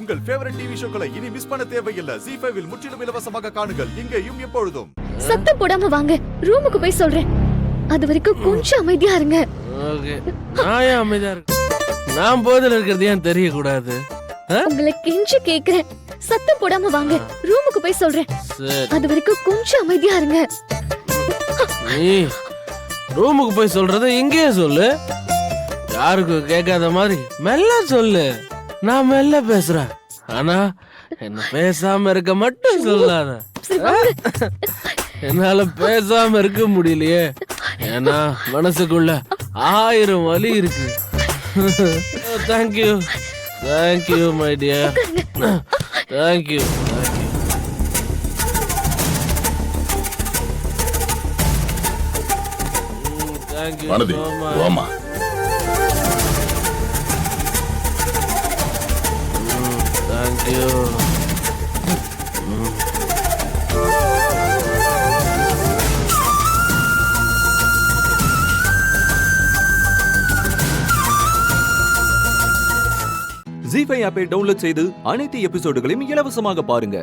உங்கள் favourite TV ஷோக்களை இனி miss பண்ண தேவையில்லை. ZEE5 இல் முற்றிலும் இலவசமாக காணுங்கள். இங்கேயும் எப்பொழுதும். சத்தம் போடாம வாங்க, ரூமுக்கு போய் சொல்றேன். அது வரைக்கும் கொஞ்சம் அமைதியா இருங்க. ஓகே, நான் ஏன் அமைதியா இருக்கேன்? நான் போதில் இருக்கிறது ஏன் தெரியக்கூடாது? உங்களை கெஞ்சி கேக்குறேன், சத்தம் போடாம வாங்க, ரூமுக்கு போய் சொல்றேன். அது வரைக்கும் கொஞ்சம் அமைதியா இருங்க. நீ ரூமுக்கு போய் சொல்றத இங்கேயே சொல்லு. யாருக்கும் கேட்காத மாதிரி மெல்ல சொல்லு. நான் மெல்ல பேசுறேன், ஆனா என்ன பேசாம இருக்க மட்டும் சொல்லாத. என்னால பேசாம இருக்க முடியலையே, ஏன்னா மனசுக்குள்ள 1000 வலி இருக்கு. Thank you thank you my dear, thank you. Vanathi, வாமா. தேங்க்யூ. ZEE5 ஆப்பை டவுன்லோட் செய்து அனைத்து எபிசோடுகளையும் இலவசமாக பாருங்க.